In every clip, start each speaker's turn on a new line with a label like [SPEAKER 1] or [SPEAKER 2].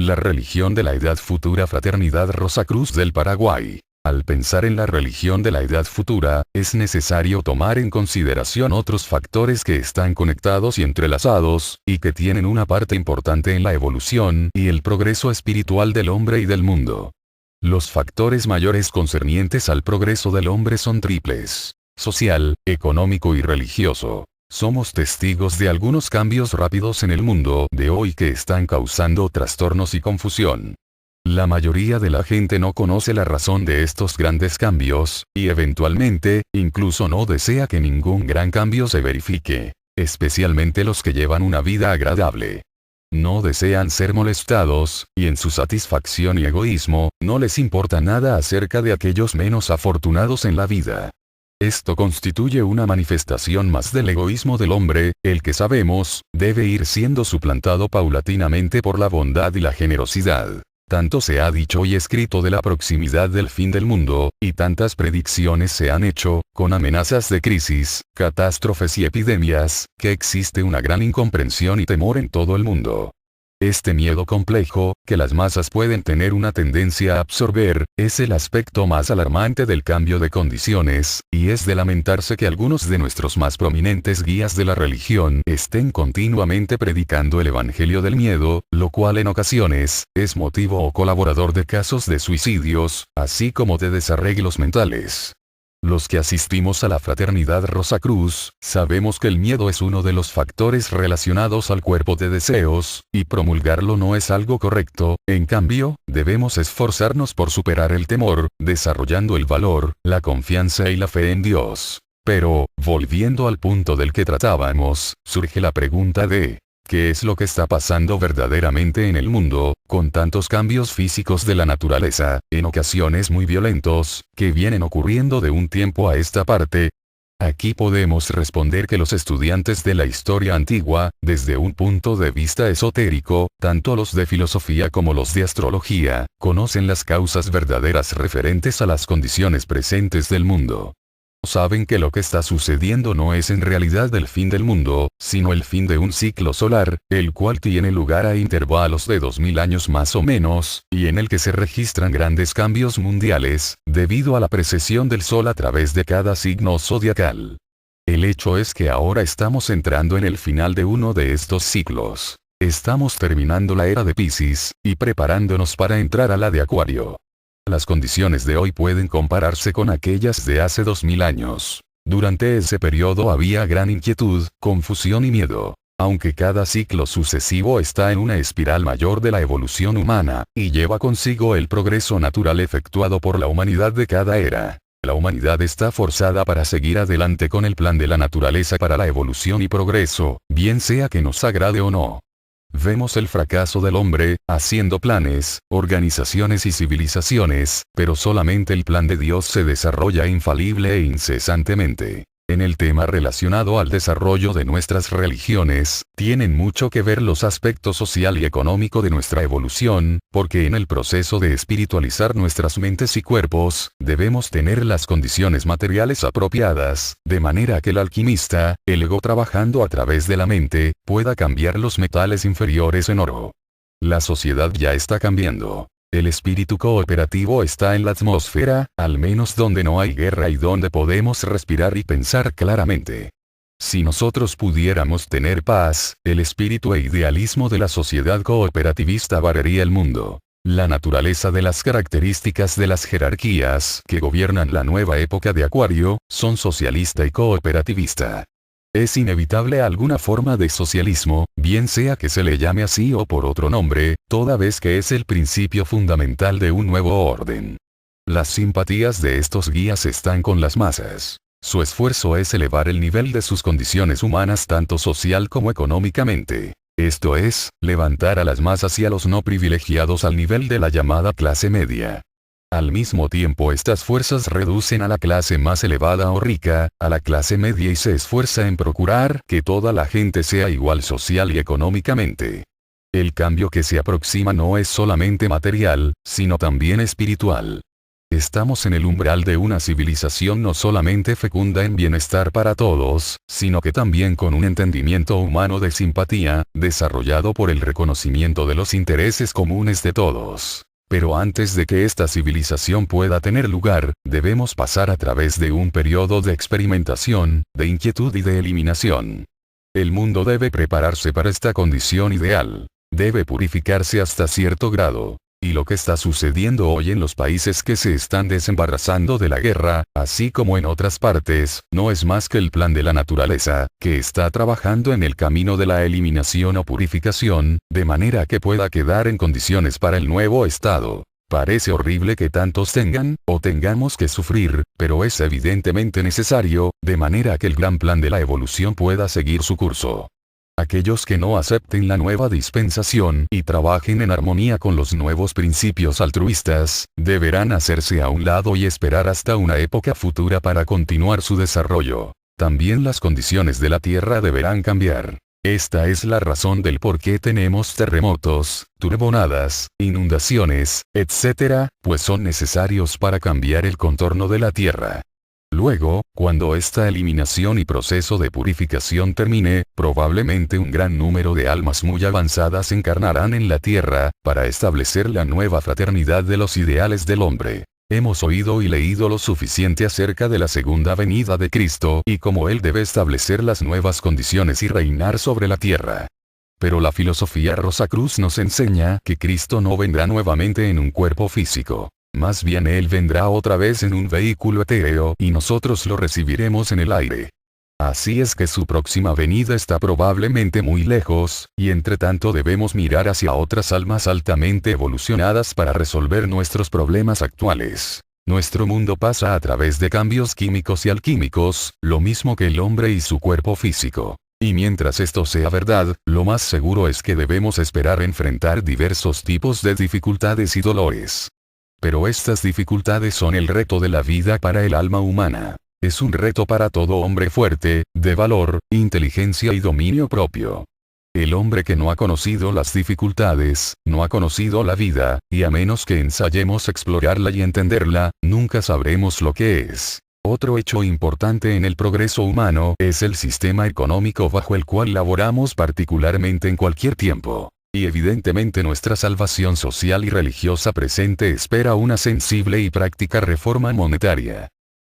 [SPEAKER 1] La religión de la Edad Futura Fraternidad Rosacruz del Paraguay. Al pensar en la religión de la edad futura, es necesario tomar en consideración otros factores que están conectados y entrelazados, y que tienen una parte importante en la evolución y el progreso espiritual del hombre y del mundo. Los factores mayores concernientes al progreso del hombre son triples: social, económico y religioso. Somos testigos de algunos cambios rápidos en el mundo de hoy que están causando trastornos y confusión. La mayoría de la gente no conoce la razón de estos grandes cambios, y eventualmente, incluso no desea que ningún gran cambio se verifique, especialmente los que llevan una vida agradable. No desean ser molestados, y en su satisfacción y egoísmo, no les importa nada acerca de aquellos menos afortunados en la vida. Esto constituye una manifestación más del egoísmo del hombre, el que sabemos, debe ir siendo suplantado paulatinamente por la bondad y la generosidad. Tanto se ha dicho y escrito de la proximidad del fin del mundo, y tantas predicciones se han hecho, con amenazas de crisis, catástrofes y epidemias, que existe una gran incomprensión y temor en todo el mundo. Este miedo complejo, que las masas pueden tener una tendencia a absorber, es el aspecto más alarmante del cambio de condiciones, y es de lamentarse que algunos de nuestros más prominentes guías de la religión estén continuamente predicando el evangelio del miedo, lo cual en ocasiones, es motivo o colaborador de casos de suicidios, así como de desarreglos mentales. Los que asistimos a la Fraternidad Rosacruz, sabemos que el miedo es uno de los factores relacionados al cuerpo de deseos, y promulgarlo no es algo correcto. En cambio, debemos esforzarnos por superar el temor, desarrollando el valor, la confianza y la fe en Dios. Pero, volviendo al punto del que tratábamos, surge la pregunta de: ¿qué es lo que está pasando verdaderamente en el mundo, con tantos cambios físicos de la naturaleza, en ocasiones muy violentos, que vienen ocurriendo de un tiempo a esta parte? Aquí podemos responder que los estudiantes de la historia antigua, desde un punto de vista esotérico, tanto los de filosofía como los de astrología, conocen las causas verdaderas referentes a las condiciones presentes del mundo. Saben que lo que está sucediendo no es en realidad el fin del mundo, sino el fin de un ciclo solar, el cual tiene lugar a intervalos de 2000 años más o menos, y en el que se registran grandes cambios mundiales, debido a la precesión del Sol a través de cada signo zodiacal. El hecho es que ahora estamos entrando en el final de uno de estos ciclos. Estamos terminando la era de Piscis, y preparándonos para entrar a la de Acuario. Las condiciones de hoy pueden compararse con aquellas de hace 2000 años. Durante ese periodo había gran inquietud, confusión y miedo. Aunque cada ciclo sucesivo está en una espiral mayor de la evolución humana, y lleva consigo el progreso natural efectuado por la humanidad de cada era. La humanidad está forzada para seguir adelante con el plan de la naturaleza para la evolución y progreso, bien sea que nos agrade o no. Vemos el fracaso del hombre, haciendo planes, organizaciones y civilizaciones, pero solamente el plan de Dios se desarrolla infalible e incesantemente. En el tema relacionado al desarrollo de nuestras religiones, tienen mucho que ver los aspectos social y económico de nuestra evolución, porque en el proceso de espiritualizar nuestras mentes y cuerpos, debemos tener las condiciones materiales apropiadas, de manera que el alquimista, el ego trabajando a través de la mente, pueda cambiar los metales inferiores en oro. La sociedad ya está cambiando. El espíritu cooperativo está en la atmósfera, al menos donde no hay guerra y donde podemos respirar y pensar claramente. Si nosotros pudiéramos tener paz, el espíritu e idealismo de la sociedad cooperativista barrería el mundo. La naturaleza de las características de las jerarquías que gobiernan la nueva época de Acuario, son socialista y cooperativista. Es inevitable alguna forma de socialismo, bien sea que se le llame así o por otro nombre, toda vez que es el principio fundamental de un nuevo orden. Las simpatías de estos guías están con las masas. Su esfuerzo es elevar el nivel de sus condiciones humanas tanto social como económicamente. Esto es, levantar a las masas y a los no privilegiados al nivel de la llamada clase media. Al mismo tiempo estas fuerzas reducen a la clase más elevada o rica, a la clase media y se esfuerza en procurar que toda la gente sea igual social y económicamente. El cambio que se aproxima no es solamente material, sino también espiritual. Estamos en el umbral de una civilización no solamente fecunda en bienestar para todos, sino que también con un entendimiento humano de simpatía, desarrollado por el reconocimiento de los intereses comunes de todos. Pero antes de que esta civilización pueda tener lugar, debemos pasar a través de un periodo de experimentación, de inquietud y de eliminación. El mundo debe prepararse para esta condición ideal. Debe purificarse hasta cierto grado. Y lo que está sucediendo hoy en los países que se están desembarazando de la guerra, así como en otras partes, no es más que el plan de la naturaleza, que está trabajando en el camino de la eliminación o purificación, de manera que pueda quedar en condiciones para el nuevo estado. Parece horrible que tantos tengan, o tengamos que sufrir, pero es evidentemente necesario, de manera que el gran plan de la evolución pueda seguir su curso. Aquellos que no acepten la nueva dispensación y trabajen en armonía con los nuevos principios altruistas, deberán hacerse a un lado y esperar hasta una época futura para continuar su desarrollo. También las condiciones de la Tierra deberán cambiar. Esta es la razón del por qué tenemos terremotos, turbonadas, inundaciones, etc., pues son necesarios para cambiar el contorno de la Tierra. Luego, cuando esta eliminación y proceso de purificación termine, probablemente un gran número de almas muy avanzadas encarnarán en la Tierra, para establecer la nueva fraternidad de los ideales del hombre. Hemos oído y leído lo suficiente acerca de la segunda venida de Cristo y cómo Él debe establecer las nuevas condiciones y reinar sobre la Tierra. Pero la filosofía Rosacruz nos enseña que Cristo no vendrá nuevamente en un cuerpo físico. Más bien Él vendrá otra vez en un vehículo etéreo y nosotros lo recibiremos en el aire. Así es que su próxima venida está probablemente muy lejos, y entre tanto debemos mirar hacia otras almas altamente evolucionadas para resolver nuestros problemas actuales. Nuestro mundo pasa a través de cambios químicos y alquímicos, lo mismo que el hombre y su cuerpo físico. Y mientras esto sea verdad, lo más seguro es que debemos esperar enfrentar diversos tipos de dificultades y dolores. Pero estas dificultades son el reto de la vida para el alma humana. Es un reto para todo hombre fuerte, de valor, inteligencia y dominio propio. El hombre que no ha conocido las dificultades, no ha conocido la vida, y a menos que ensayemos explorarla y entenderla, nunca sabremos lo que es. Otro hecho importante en el progreso humano es el sistema económico bajo el cual laboramos particularmente en cualquier tiempo. Y evidentemente nuestra salvación social y religiosa presente espera una sensible y práctica reforma monetaria.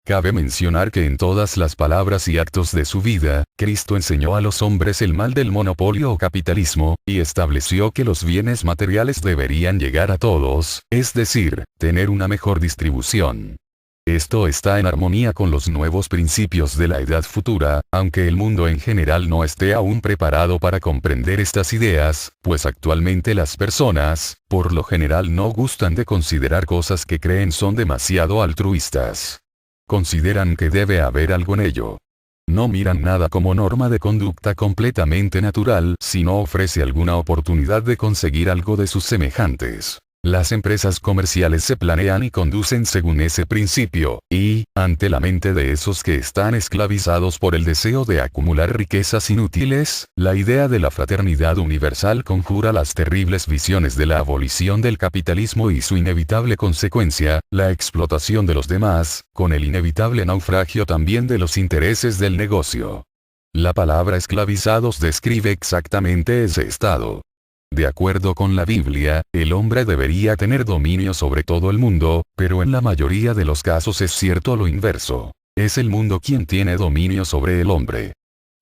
[SPEAKER 1] Cabe mencionar que en todas las palabras y actos de su vida, Cristo enseñó a los hombres el mal del monopolio o capitalismo, y estableció que los bienes materiales deberían llegar a todos, es decir, tener una mejor distribución. Esto está en armonía con los nuevos principios de la edad futura, aunque el mundo en general no esté aún preparado para comprender estas ideas, pues actualmente las personas, por lo general no gustan de considerar cosas que creen son demasiado altruistas. Consideran que debe haber algo en ello. No miran nada como norma de conducta completamente natural si no ofrece alguna oportunidad de conseguir algo de sus semejantes. Las empresas comerciales se planean y conducen según ese principio, y, ante la mente de esos que están esclavizados por el deseo de acumular riquezas inútiles, la idea de la fraternidad universal conjura las terribles visiones de la abolición del capitalismo y su inevitable consecuencia, la explotación de los demás, con el inevitable naufragio también de los intereses del negocio. La palabra esclavizados describe exactamente ese estado. De acuerdo con la Biblia, el hombre debería tener dominio sobre todo el mundo, pero en la mayoría de los casos es cierto lo inverso. Es el mundo quien tiene dominio sobre el hombre.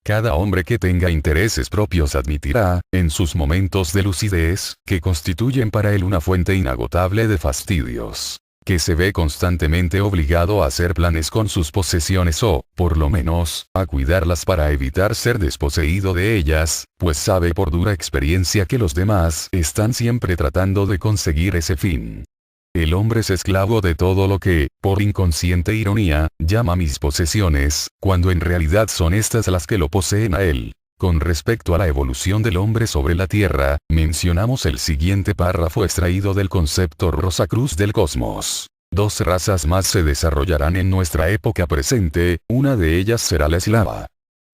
[SPEAKER 1] Cada hombre que tenga intereses propios admitirá, en sus momentos de lucidez, que constituyen para él una fuente inagotable de fastidios. Que se ve constantemente obligado a hacer planes con sus posesiones o, por lo menos, a cuidarlas para evitar ser desposeído de ellas, pues sabe por dura experiencia que los demás están siempre tratando de conseguir ese fin. El hombre es esclavo de todo lo que, por inconsciente ironía, llama mis posesiones, cuando en realidad son estas las que lo poseen a él. Con respecto a la evolución del hombre sobre la Tierra, mencionamos el siguiente párrafo extraído del concepto Rosacruz del cosmos. 2 razas más se desarrollarán en nuestra época presente, una de ellas será la eslava.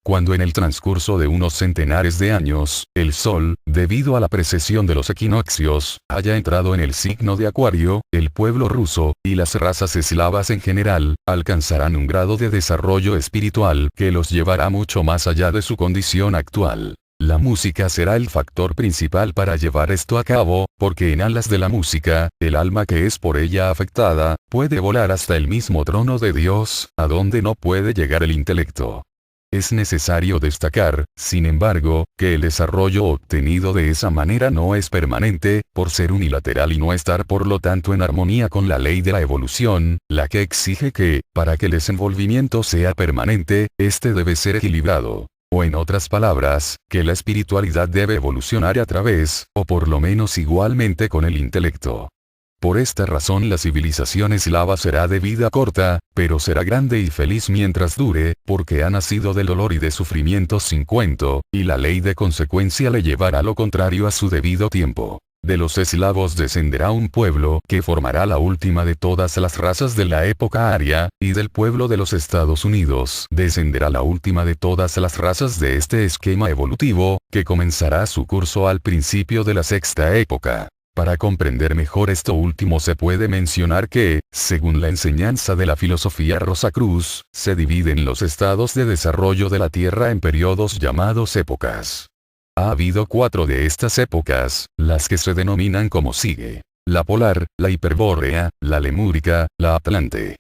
[SPEAKER 1] Cuando en el transcurso de unos centenares de años, el Sol, debido a la precesión de los equinoccios, haya entrado en el signo de Acuario, el pueblo ruso, y las razas eslavas en general, alcanzarán un grado de desarrollo espiritual que los llevará mucho más allá de su condición actual. La música será el factor principal para llevar esto a cabo, porque en alas de la música, el alma que es por ella afectada, puede volar hasta el mismo trono de Dios, a donde no puede llegar el intelecto. Es necesario destacar, sin embargo, que el desarrollo obtenido de esa manera no es permanente, por ser unilateral y no estar por lo tanto en armonía con la ley de la evolución, la que exige que, para que el desenvolvimiento sea permanente, este debe ser equilibrado. O en otras palabras, que la espiritualidad debe evolucionar a través, o por lo menos igualmente con el intelecto. Por esta razón la civilización eslava será de vida corta, pero será grande y feliz mientras dure, porque ha nacido del dolor y de sufrimientos sin cuento, y la ley de consecuencia le llevará lo contrario a su debido tiempo. De los eslavos descenderá un pueblo que formará la última de todas las razas de la época aria, y del pueblo de los Estados Unidos descenderá la última de todas las razas de este esquema evolutivo, que comenzará su curso al principio de la sexta época. Para comprender mejor esto último se puede mencionar que, según la enseñanza de la filosofía Rosacruz, se dividen los estados de desarrollo de la Tierra en periodos llamados épocas. Ha habido 4 de estas épocas, las que se denominan como sigue: la polar, la hiperbórea, la lemúrica, la atlante.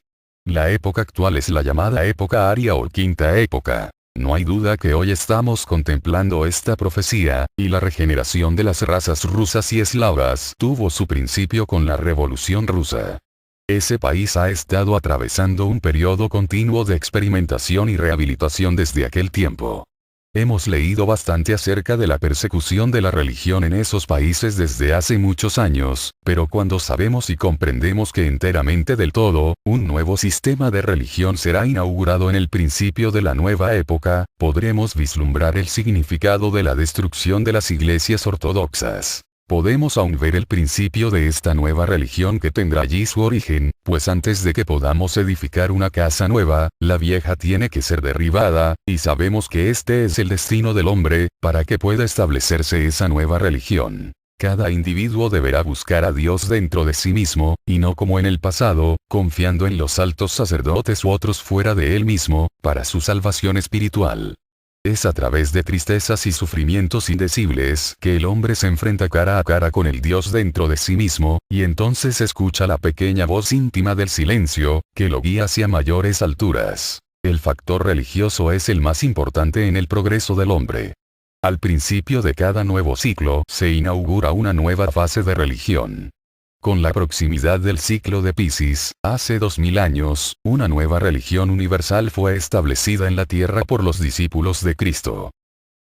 [SPEAKER 1] La época actual es la llamada época aria o quinta época. No hay duda que hoy estamos contemplando esta profecía, y la regeneración de las razas rusas y eslavas tuvo su principio con la Revolución Rusa. Ese país ha estado atravesando un periodo continuo de experimentación y rehabilitación desde aquel tiempo. Hemos leído bastante acerca de la persecución de la religión en esos países desde hace muchos años, pero cuando sabemos y comprendemos que enteramente del todo, un nuevo sistema de religión será inaugurado en el principio de la nueva época, podremos vislumbrar el significado de la destrucción de las iglesias ortodoxas. Podemos aún ver el principio de esta nueva religión que tendrá allí su origen, pues antes de que podamos edificar una casa nueva, la vieja tiene que ser derribada, y sabemos que este es el destino del hombre, para que pueda establecerse esa nueva religión. Cada individuo deberá buscar a Dios dentro de sí mismo, y no como en el pasado, confiando en los altos sacerdotes u otros fuera de él mismo, para su salvación espiritual. Es a través de tristezas y sufrimientos indecibles que el hombre se enfrenta cara a cara con el Dios dentro de sí mismo, y entonces escucha la pequeña voz íntima del silencio, que lo guía hacia mayores alturas. El factor religioso es el más importante en el progreso del hombre. Al principio de cada nuevo ciclo se inaugura una nueva fase de religión. Con la proximidad del ciclo de Piscis, hace 2000 años, una nueva religión universal fue establecida en la tierra por los discípulos de Cristo.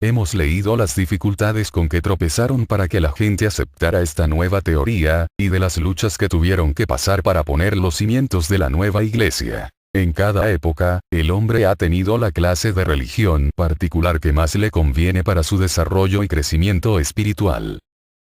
[SPEAKER 1] Hemos leído las dificultades con que tropezaron para que la gente aceptara esta nueva teoría, y de las luchas que tuvieron que pasar para poner los cimientos de la nueva iglesia. En cada época, el hombre ha tenido la clase de religión particular que más le conviene para su desarrollo y crecimiento espiritual.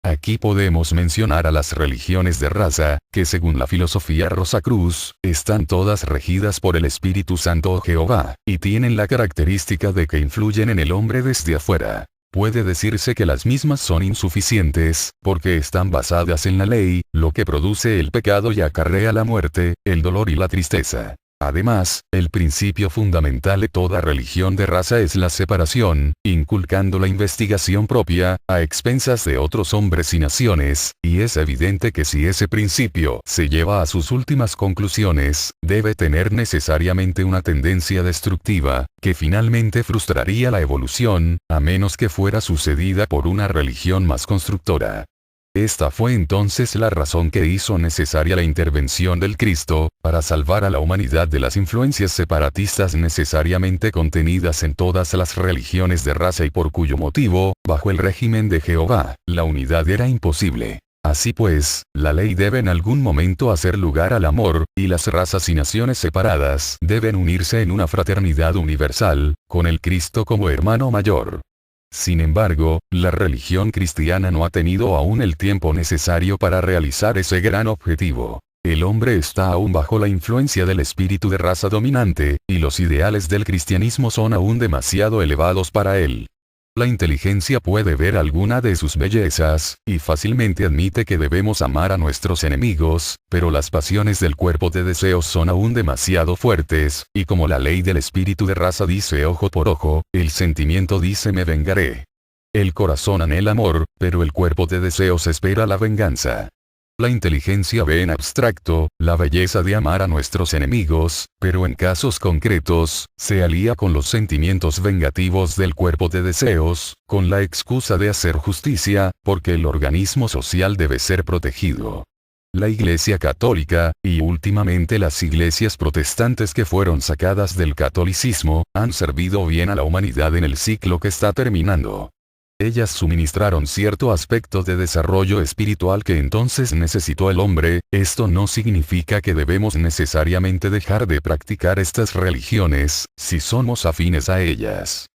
[SPEAKER 1] Aquí podemos mencionar a las religiones de raza, que según la filosofía Rosacruz, están todas regidas por el Espíritu Santo o Jehová, y tienen la característica de que influyen en el hombre desde afuera. Puede decirse que las mismas son insuficientes, porque están basadas en la ley, lo que produce el pecado y acarrea la muerte, el dolor y la tristeza. Además, el principio fundamental de toda religión de raza es la separación, inculcando la investigación propia, a expensas de otros hombres y naciones, y es evidente que si ese principio se lleva a sus últimas conclusiones, debe tener necesariamente una tendencia destructiva, que finalmente frustraría la evolución, a menos que fuera sucedida por una religión más constructora. Esta fue entonces la razón que hizo necesaria la intervención del Cristo, para salvar a la humanidad de las influencias separatistas necesariamente contenidas en todas las religiones de raza y por cuyo motivo, bajo el régimen de Jehová, la unidad era imposible. Así pues, la ley debe en algún momento hacer lugar al amor, y las razas y naciones separadas deben unirse en una fraternidad universal, con el Cristo como hermano mayor. Sin embargo, la religión cristiana no ha tenido aún el tiempo necesario para realizar ese gran objetivo. El hombre está aún bajo la influencia del espíritu de raza dominante, y los ideales del cristianismo son aún demasiado elevados para él. La inteligencia puede ver alguna de sus bellezas, y fácilmente admite que debemos amar a nuestros enemigos, pero las pasiones del cuerpo de deseos son aún demasiado fuertes, y como la ley del espíritu de raza dice ojo por ojo, el sentimiento dice me vengaré. El corazón anhela amor, pero el cuerpo de deseos espera la venganza. La inteligencia ve en abstracto, la belleza de amar a nuestros enemigos, pero en casos concretos, se alía con los sentimientos vengativos del cuerpo de deseos, con la excusa de hacer justicia, porque el organismo social debe ser protegido. La Iglesia Católica, y últimamente las iglesias protestantes que fueron sacadas del catolicismo, han servido bien a la humanidad en el ciclo que está terminando. Ellas suministraron cierto aspecto de desarrollo espiritual que entonces necesitó el hombre. Esto no significa que debemos necesariamente dejar de practicar estas religiones, si somos afines a ellas.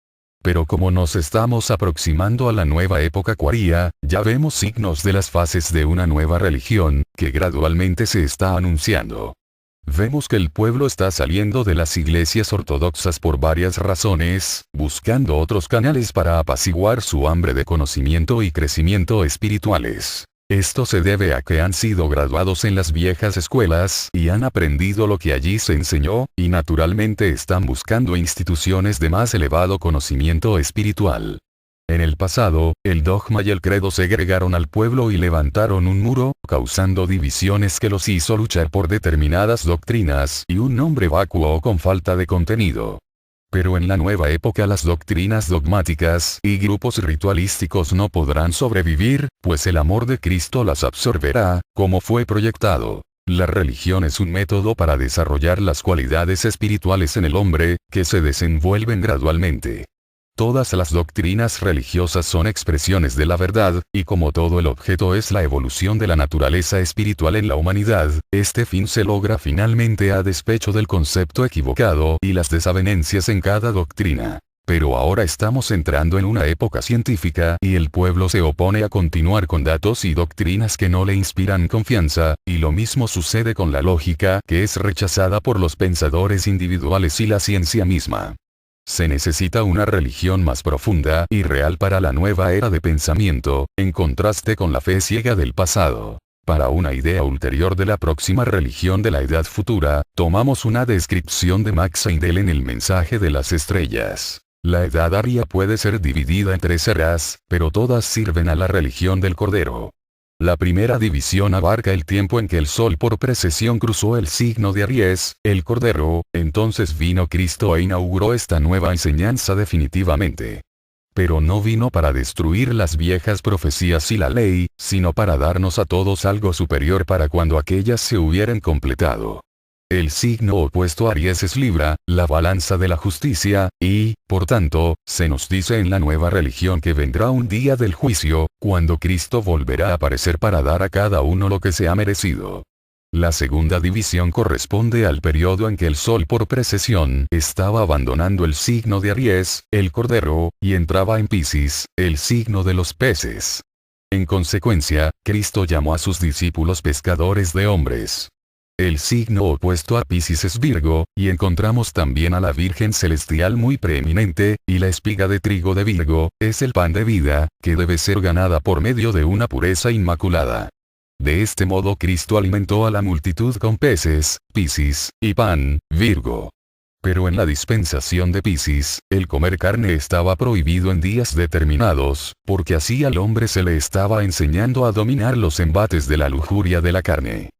[SPEAKER 1] Pero como nos estamos aproximando a la nueva época acuaria, ya vemos signos de las fases de una nueva religión, que gradualmente se está anunciando. Vemos que el pueblo está saliendo de las iglesias ortodoxas por varias razones, buscando otros canales para apaciguar su hambre de conocimiento y crecimiento espirituales. Esto se debe a que han sido graduados en las viejas escuelas y han aprendido lo que allí se enseñó, y naturalmente están buscando instituciones de más elevado conocimiento espiritual. En el pasado, el dogma y el credo segregaron al pueblo y levantaron un muro, causando divisiones que los hizo luchar por determinadas doctrinas y un nombre vacuo con falta de contenido. Pero en la nueva época las doctrinas dogmáticas y grupos ritualísticos no podrán sobrevivir, pues el amor de Cristo las absorberá, como fue proyectado. La religión es un método para desarrollar las cualidades espirituales en el hombre, que se desenvuelven gradualmente. Todas las doctrinas religiosas son expresiones de la verdad, y como todo el objeto es la evolución de la naturaleza espiritual en la humanidad, este fin se logra finalmente a despecho del concepto equivocado y las desavenencias en cada doctrina. Pero ahora estamos entrando en una época científica y el pueblo se opone a continuar con datos y doctrinas que no le inspiran confianza, y lo mismo sucede con la lógica, que es rechazada por los pensadores individuales y la ciencia misma. Se necesita una religión más profunda y real para la nueva era de pensamiento, en contraste con la fe ciega del pasado. Para una idea ulterior de la próxima religión de la edad futura, tomamos una descripción de Max Heindel en el mensaje de las estrellas. La edad aria puede ser dividida en 3 eras, pero todas sirven a la religión del Cordero. La primera división abarca el tiempo en que el Sol por precesión cruzó el signo de Aries, el Cordero. Entonces vino Cristo e inauguró esta nueva enseñanza definitivamente. Pero no vino para destruir las viejas profecías y la ley, sino para darnos a todos algo superior para cuando aquellas se hubieran completado. El signo opuesto a Aries es Libra, la balanza de la justicia, y, por tanto, se nos dice en la nueva religión que vendrá un día del juicio, cuando Cristo volverá a aparecer para dar a cada uno lo que se ha merecido. La segunda división corresponde al periodo en que el Sol por precesión estaba abandonando el signo de Aries, el Cordero, y entraba en Piscis, el signo de los peces. En consecuencia, Cristo llamó a sus discípulos pescadores de hombres. El signo opuesto a Piscis es Virgo, y encontramos también a la Virgen Celestial muy preeminente, y la espiga de trigo de Virgo, es el pan de vida, que debe ser ganada por medio de una pureza inmaculada. De este modo Cristo alimentó a la multitud con peces, Piscis, y pan, Virgo. Pero en la dispensación de Piscis, el comer carne estaba prohibido en días determinados, porque así al hombre se le estaba enseñando a dominar los embates de la lujuria de la carne.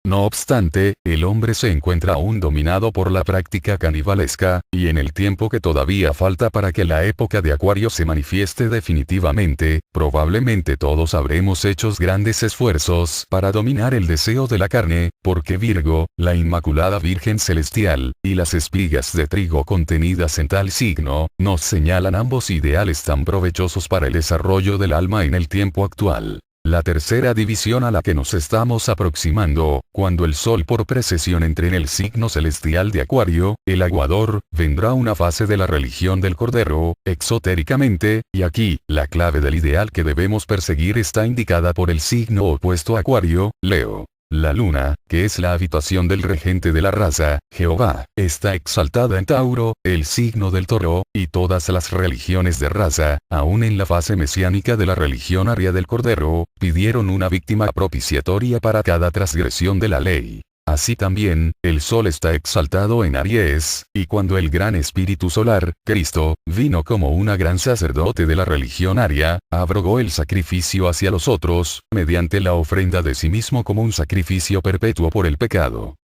[SPEAKER 1] No obstante, el hombre se encuentra aún dominado por la práctica canibalesca, y en el tiempo que todavía falta para que la época de Acuario se manifieste definitivamente, probablemente todos habremos hecho grandes esfuerzos para dominar el deseo de la carne, porque Virgo, la Inmaculada Virgen Celestial, y las espigas de trigo contenidas en tal signo, nos señalan ambos ideales tan provechosos para el desarrollo del alma en el tiempo actual. La tercera división a la que nos estamos aproximando, cuando el Sol por precesión entre en el signo celestial de Acuario, el aguador, vendrá una fase de la religión del Cordero, exotéricamente, y aquí, la clave del ideal que debemos perseguir está indicada por el signo opuesto a Acuario, Leo. La luna, que es la habitación del regente de la raza, Jehová, está exaltada en Tauro, el signo del toro, y todas las religiones de raza, aun en la fase mesiánica de la religión aria del Cordero, pidieron una víctima propiciatoria para cada transgresión de la ley. Así también, el sol está exaltado en Aries, y cuando el gran espíritu solar, Cristo, vino como un gran sacerdote de la religión aria, abrogó el sacrificio hacia los otros, mediante la ofrenda de sí mismo como un sacrificio perpetuo por el pecado.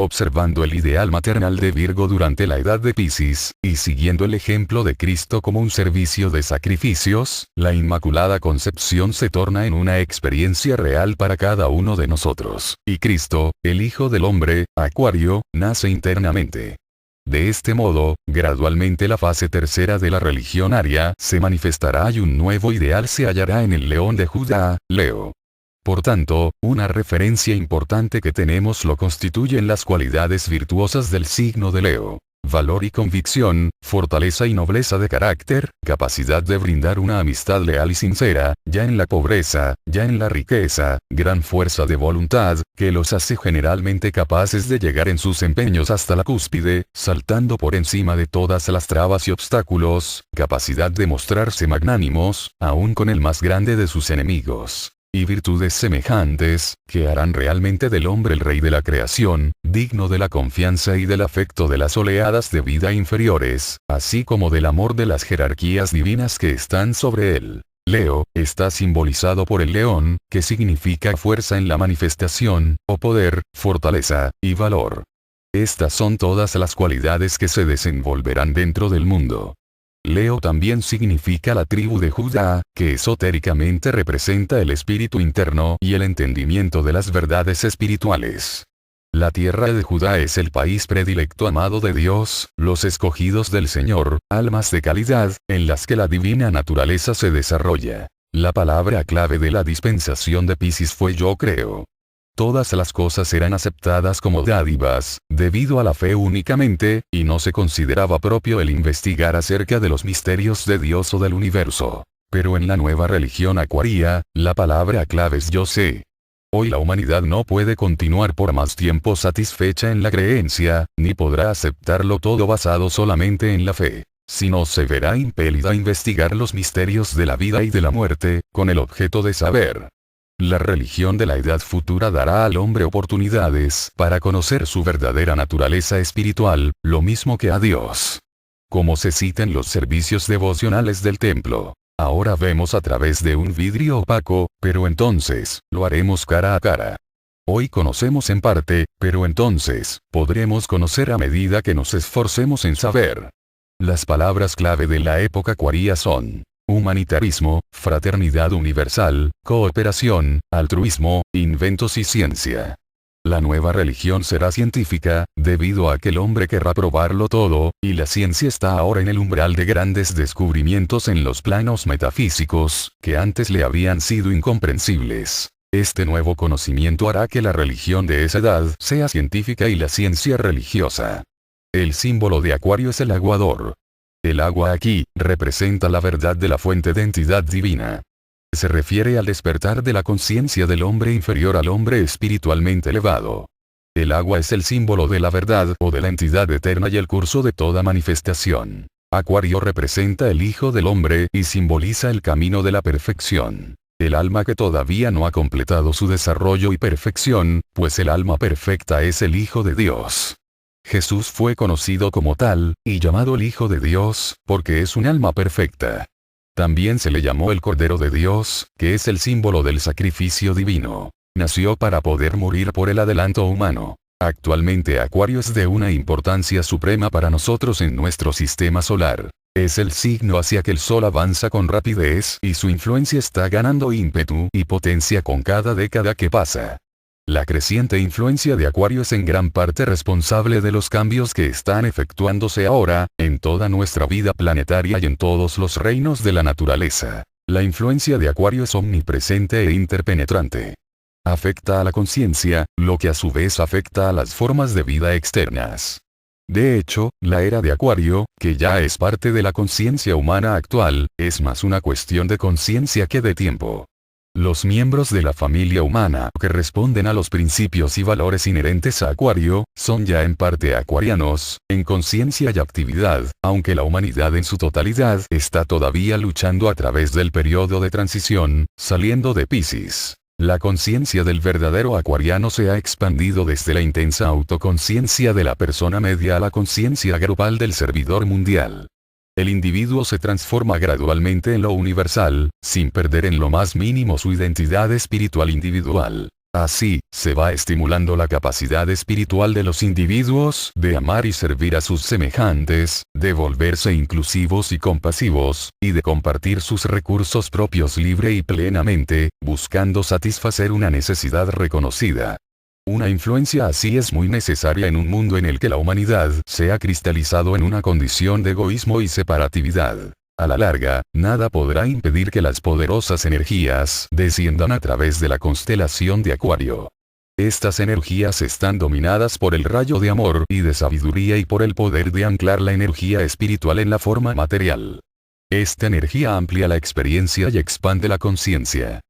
[SPEAKER 1] Observando el ideal maternal de Virgo durante la edad de Piscis, y siguiendo el ejemplo de Cristo como un servicio de sacrificios, la Inmaculada Concepción se torna en una experiencia real para cada uno de nosotros, y Cristo, el Hijo del Hombre, Acuario, nace internamente. De este modo, gradualmente la fase tercera de la religión aria se manifestará y un nuevo ideal se hallará en el león de Judá, Leo. Por tanto, una referencia importante que tenemos lo constituyen las cualidades virtuosas del signo de Leo. Valor y convicción, fortaleza y nobleza de carácter, capacidad de brindar una amistad leal y sincera, ya en la pobreza, ya en la riqueza, gran fuerza de voluntad, que los hace generalmente capaces de llegar en sus empeños hasta la cúspide, saltando por encima de todas las trabas y obstáculos, capacidad de mostrarse magnánimos, aun con el más grande de sus enemigos. Y virtudes semejantes, que harán realmente del hombre el rey de la creación, digno de la confianza y del afecto de las oleadas de vida inferiores, así como del amor de las jerarquías divinas que están sobre él. Leo, está simbolizado por el león, que significa fuerza en la manifestación, o poder, fortaleza, y valor. Estas son todas las cualidades que se desenvolverán dentro del mundo. Leo también significa la tribu de Judá, que esotéricamente representa el espíritu interno y el entendimiento de las verdades espirituales. La tierra de Judá es el país predilecto amado de Dios, los escogidos del Señor, almas de calidad, en las que la divina naturaleza se desarrolla. La palabra clave de la dispensación de Piscis fue yo creo. Todas las cosas eran aceptadas como dádivas, debido a la fe únicamente, y no se consideraba propio el investigar acerca de los misterios de Dios o del universo. Pero en la nueva religión acuaria, la palabra clave es yo sé. Hoy la humanidad no puede continuar por más tiempo satisfecha en la creencia, ni podrá aceptarlo todo basado solamente en la fe, sino se verá impelida a investigar los misterios de la vida y de la muerte, con el objeto de saber. La religión de la edad futura dará al hombre oportunidades para conocer su verdadera naturaleza espiritual, lo mismo que a Dios. Como se cita en los servicios devocionales del templo. Ahora vemos a través de un vidrio opaco, pero entonces, lo haremos cara a cara. Hoy conocemos en parte, pero entonces, podremos conocer a medida que nos esforcemos en saber. Las palabras clave de la época acuaria son humanitarismo, fraternidad universal, cooperación, altruismo, inventos y ciencia. La nueva religión será científica, debido a que el hombre querrá probarlo todo, y la ciencia está ahora en el umbral de grandes descubrimientos en los planos metafísicos, que antes le habían sido incomprensibles. Este nuevo conocimiento hará que la religión de esa edad sea científica y la ciencia religiosa. El símbolo de Acuario es el aguador. El agua aquí, representa la verdad de la fuente de entidad divina. Se refiere al despertar de la conciencia del hombre inferior al hombre espiritualmente elevado. El agua es el símbolo de la verdad o de la entidad eterna y el curso de toda manifestación. Acuario representa el Hijo del Hombre y simboliza el camino de la perfección. El alma que todavía no ha completado su desarrollo y perfección, pues el alma perfecta es el Hijo de Dios. Jesús fue conocido como tal, y llamado el Hijo de Dios, porque es un alma perfecta. También se le llamó el Cordero de Dios, que es el símbolo del sacrificio divino. Nació para poder morir por el adelanto humano. Actualmente Acuario es de una importancia suprema para nosotros en nuestro sistema solar. Es el signo hacia que el Sol avanza con rapidez y su influencia está ganando ímpetu y potencia con cada década que pasa. La creciente influencia de Acuario es en gran parte responsable de los cambios que están efectuándose ahora, en toda nuestra vida planetaria y en todos los reinos de la naturaleza. La influencia de Acuario es omnipresente e interpenetrante. Afecta a la conciencia, lo que a su vez afecta a las formas de vida externas. De hecho, la era de Acuario, que ya es parte de la conciencia humana actual, es más una cuestión de conciencia que de tiempo. Los miembros de la familia humana que responden a los principios y valores inherentes a Acuario, son ya en parte acuarianos, en conciencia y actividad, aunque la humanidad en su totalidad está todavía luchando a través del periodo de transición, saliendo de Piscis. La conciencia del verdadero acuariano se ha expandido desde la intensa autoconciencia de la persona media a la conciencia grupal del servidor mundial. El individuo se transforma gradualmente en lo universal, sin perder en lo más mínimo su identidad espiritual individual. Así, se va estimulando la capacidad espiritual de los individuos de amar y servir a sus semejantes, de volverse inclusivos y compasivos, y de compartir sus recursos propios libre y plenamente, buscando satisfacer una necesidad reconocida. Una influencia así es muy necesaria en un mundo en el que la humanidad se ha cristalizado en una condición de egoísmo y separatividad. A la larga, nada podrá impedir que las poderosas energías desciendan a través de la constelación de Acuario. Estas energías están dominadas por el rayo de amor y de sabiduría y por el poder de anclar la energía espiritual en la forma material. Esta energía amplía la experiencia y expande la conciencia.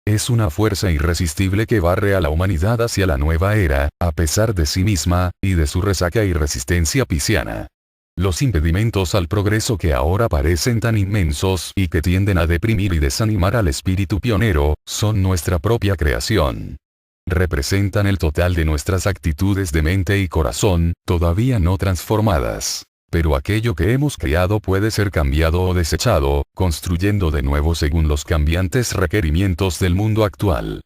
[SPEAKER 1] Es una fuerza irresistible que barre a la humanidad hacia la nueva era, a pesar de sí misma, y de su resaca y resistencia pisciana. Los impedimentos al progreso que ahora parecen tan inmensos y que tienden a deprimir y desanimar al espíritu pionero, son nuestra propia creación. Representan el total de nuestras actitudes de mente y corazón, todavía no transformadas. Pero aquello que hemos creado puede ser cambiado o desechado, construyendo de nuevo según los cambiantes requerimientos del mundo actual.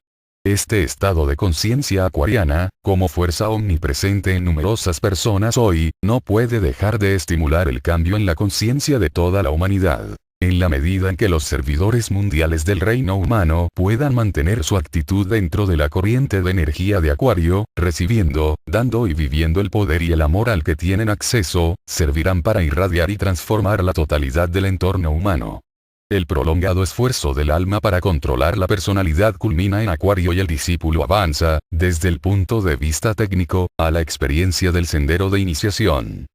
[SPEAKER 1] Este estado de conciencia acuariana, como fuerza omnipresente en numerosas personas hoy, no puede dejar de estimular el cambio en la conciencia de toda la humanidad. En la medida en que los servidores mundiales del reino humano puedan mantener su actitud dentro de la corriente de energía de Acuario, recibiendo, dando y viviendo el poder y el amor al que tienen acceso, servirán para irradiar y transformar la totalidad del entorno humano. El prolongado esfuerzo del alma para controlar la personalidad culmina en Acuario y el discípulo avanza, desde el punto de vista técnico, a la experiencia del sendero de iniciación.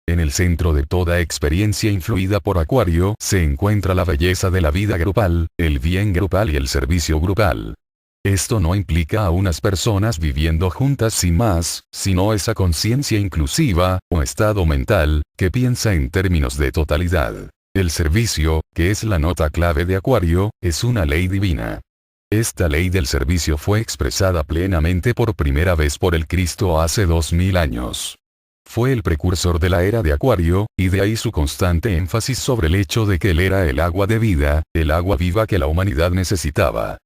[SPEAKER 1] En el centro de toda experiencia influida por Acuario se encuentra la belleza de la vida grupal, el bien grupal y el servicio grupal. Esto no implica a unas personas viviendo juntas sin más, sino esa conciencia inclusiva, o estado mental, que piensa en términos de totalidad. El servicio, que es la nota clave de Acuario, es una ley divina. Esta ley del servicio fue expresada plenamente por primera vez por el Cristo hace 2000 años. Fue el precursor de la era de Acuario, y de ahí su constante énfasis sobre el hecho de que él era el agua de vida, el agua viva que la humanidad necesitaba.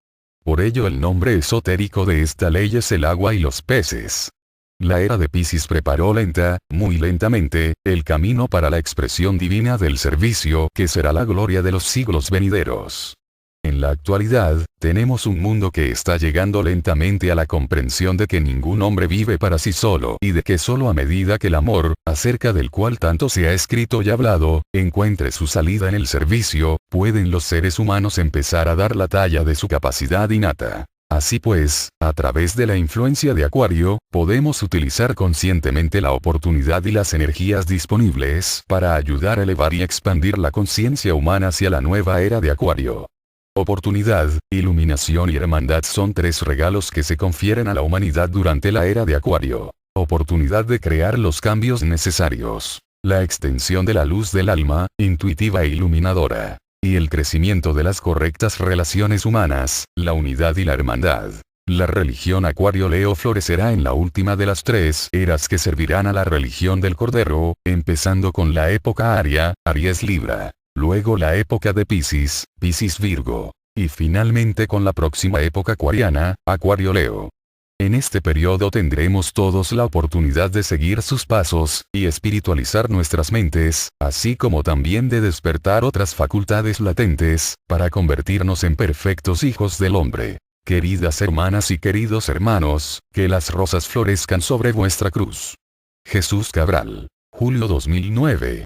[SPEAKER 1] Por ello el nombre esotérico de esta ley es el agua y los peces. La era de Piscis preparó muy lentamente, el camino para la expresión divina del servicio que será la gloria de los siglos venideros. En la actualidad, tenemos un mundo que está llegando lentamente a la comprensión de que ningún hombre vive para sí solo y de que solo a medida que el amor, acerca del cual tanto se ha escrito y hablado, encuentre su salida en el servicio, pueden los seres humanos empezar a dar la talla de su capacidad innata. Así pues, a través de la influencia de Acuario, podemos utilizar conscientemente la oportunidad y las energías disponibles para ayudar a elevar y expandir la conciencia humana hacia la nueva era de Acuario. Oportunidad, iluminación y hermandad son tres regalos que se confieren a la humanidad durante la era de Acuario. Oportunidad de crear los cambios necesarios. La extensión de la luz del alma, intuitiva e iluminadora. Y el crecimiento de las correctas relaciones humanas, la unidad y la hermandad. La religión Acuario-Leo florecerá en la última de las tres eras que servirán a la religión del Cordero, empezando con la época Aria, Aries-Libra. Luego la época de Piscis, Piscis-Virgo. Y finalmente con la próxima época acuariana, Acuario-Leo. En este periodo tendremos todos la oportunidad de seguir sus pasos, y espiritualizar nuestras mentes, así como también de despertar otras facultades latentes, para convertirnos en perfectos hijos del hombre. Queridas hermanas y queridos hermanos, que las rosas florezcan sobre vuestra cruz. Jesús Cabral. Julio 2009.